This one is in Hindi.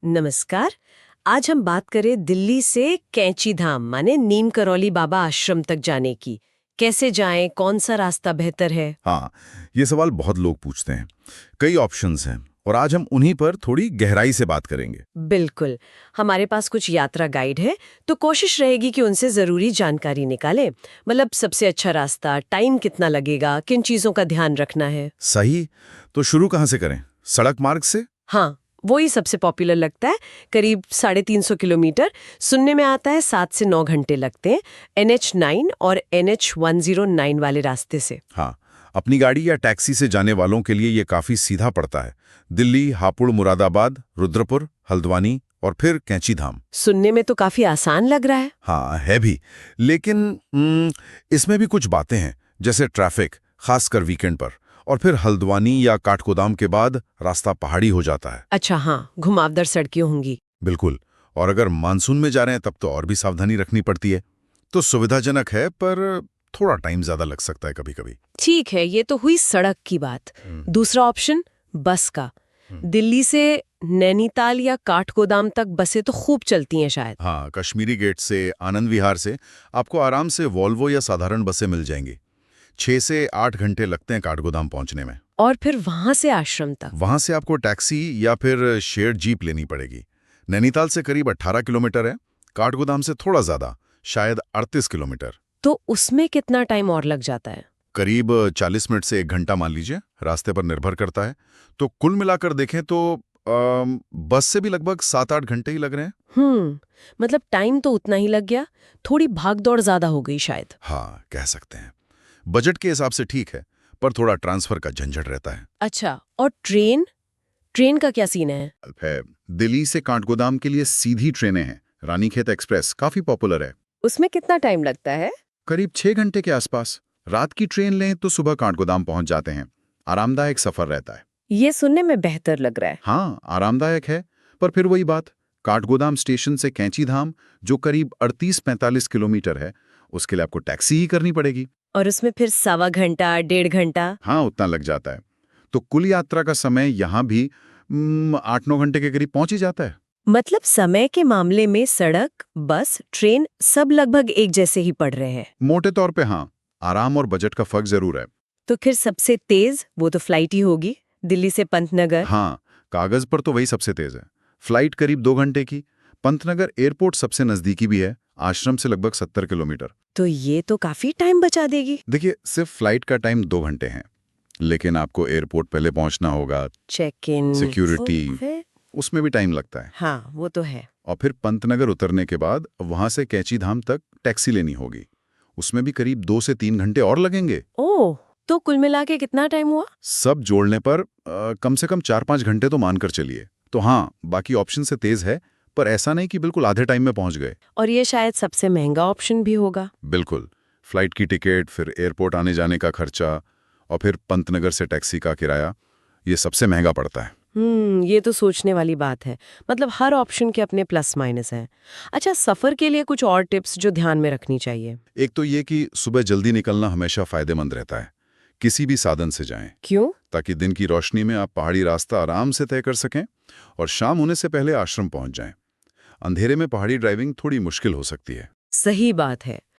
नमस्कार। आज हम बात करें दिल्ली से कैंची धाम माने नीम करौली बाबा आश्रम तक जाने की। कैसे जाएं, कौन सा रास्ता बेहतर है? हाँ, ये सवाल बहुत लोग पूछते हैं। कई ऑप्शंस हैं और आज हम उन्हीं पर थोड़ी गहराई से बात करेंगे। बिल्कुल। हमारे पास कुछ यात्रा गाइड है, तो कोशिश रहेगी कि उनसे जरूरी जानकारी निकालें। मतलब सबसे अच्छा रास्ता, टाइम कितना लगेगा, किन चीजों का ध्यान रखना है। सही। तो शुरू कहाँ से करें? सड़क मार्ग से? हाँ, वो ही सबसे पॉपुलर लगता है। करीब 350 किलोमीटर। सुनने में आता है 7 से 9 घंटे लगते हैं। NH9 और NH109 वाले रास्ते से। हाँ, अपनी गाड़ी या टैक्सी से जाने वालों के लिए ये काफी सीधा पड़ता है। दिल्ली, हापुड़, मुरादाबाद, रुद्रपुर, हल्द्वानी और फिर कैंची धाम। सुनने में तो काफी आसान लग रहा है। हाँ, है भी। लेकिन इसमें भी कुछ बातें हैं, जैसे ट्रैफिक, खासकर वीकेंड पर। और फिर हल्द्वानी या काठगोदाम के बाद रास्ता पहाड़ी हो जाता है। अच्छा, हाँ, घुमावदार सड़कें होंगी। बिल्कुल। और अगर मानसून में जा रहे हैं तब तो और भी सावधानी रखनी पड़ती है। तो सुविधाजनक है, पर थोड़ा टाइम ज्यादा लग सकता है कभी-कभी। ठीक है, ये तो हुई सड़क की बात। दूसरा ऑप्शन बस का। दिल्ली से नैनीताल या काठगोदाम तक बसें तो खूब चलती हैं शायद। हाँ, कश्मीरी गेट से, आनंद विहार से आपको आराम से वॉल्वो या साधारण बसें मिल जाएंगी। 6 से 8 घंटे लगते हैं काठगोदाम पहुंचने में। और फिर वहां से आश्रम तक? वहां से आपको टैक्सी या फिर शेयर्ड जीप लेनी पड़ेगी। नैनीताल से करीब 18 किलोमीटर है, काठगोदाम से थोड़ा ज्यादा, शायद 38 किलोमीटर। तो उसमें कितना टाइम और लग जाता है? करीब 40 मिनट से 1 घंटा मान लीजिए, रास्ते पर निर्भर करता है। तो कुल मिलाकर देखें तो बस से भी लगभग 7-8 घंटे ही लग रहे हैं। मतलब टाइम तो उतना ही लग गया, थोड़ी भागदौड़ ज्यादा हो गई शायद। हाँ, कह सकते हैं। बजट के हिसाब से ठीक है, पर थोड़ा ट्रांसफर का झंझट रहता है। अच्छा, और ट्रेन? ट्रेन का क्या सीन है? है, दिल्ली से काठगोदाम के लिए सीधी ट्रेनें हैं। रानीखेत एक्सप्रेस काफी पॉपुलर है। उसमें कितना टाइम लगता है? करीब 6 घंटे के आसपास। रात की ट्रेन लें तो सुबह काठगोदाम पहुंच जाते हैं। आरामदायक सफर रहता है। ये सुनने में बेहतर लग रहा है। हाँ, आरामदायक है, पर फिर वही बात। काठगोदाम स्टेशन से कैंची धाम, जो करीब 38-45 किलोमीटर है, उसके लिए आपको टैक्सी ही करनी पड़ेगी। और उसमें फिर 1.25 घंटा, 1.5 घंटा? हाँ, उतना लग जाता है। तो कुल यात्रा का समय यहाँ भी 8-9 घंटे के करीब पहुंच ही जाता है। मतलब समय के मामले में सड़क, बस, ट्रेन सब लगभग एक जैसे ही पड़ रहे हैं। मोटे तौर पे हाँ, आराम और बजट का फर्क जरूर है। तो फिर सबसे तेज वो तो फ्लाइट ही होगी, दिल्ली से पंतनगर। हाँ, कागज पर तो वही सबसे तेज है। फ्लाइट करीब 2 घंटे की। पंतनगर एयरपोर्ट सबसे नजदीकी भी है, आश्रम से लगभग 70 किलोमीटर। तो ये तो काफी टाइम बचा देगी। देखिए, सिर्फ फ्लाइट का टाइम 2 घंटे है, लेकिन आपको एयरपोर्ट पहले पहुंचना होगा, चेक इन, सिक्योरिटी, उसमें भी टाइम लगता है। हाँ, वो तो है। और फिर पंतनगर उतरने के बाद वहां से कैंची धाम तक टैक्सी लेनी होगी। उसमें भी करीब 2 से 3 घंटे और लगेंगे। ओह, तो कुल मिला के कितना टाइम हुआ? सब जोड़ने पर कम से कम 4-5 घंटे तो मानकर चलिए। तो हाँ, बाकी ऑप्शन से तेज है, पर ऐसा नहीं कि बिल्कुल आधे टाइम में पहुंच गए। और ये शायद सबसे महंगा ऑप्शन भी होगा। बिल्कुल। फ्लाइट की टिकट, फिर एयरपोर्ट आने जाने का खर्चा, और फिर पंतनगर से टैक्सी का किराया, ये सबसे महंगा पड़ता है। ये तो सोचने वाली बात है। मतलब हर ऑप्शन के अपने प्लस माइनस हैं। अच्छा, सफर के लिए कुछ और टिप्स जो ध्यान में रखनी चाहिए? एक तो ये कि सुबह जल्दी निकलना हमेशा फायदेमंद रहता है। किसी भी साधन से जाएं, क्यों? ताकि दिन की रोशनी में आप पहाड़ी रास्ता आराम से तय कर सकें और शाम होने से पहले आश्रम पहुंच जाएं। अंधेरे में पहाड़ी ड्राइविंग थोड़ी मुश्किल हो सकती है। सही बात है।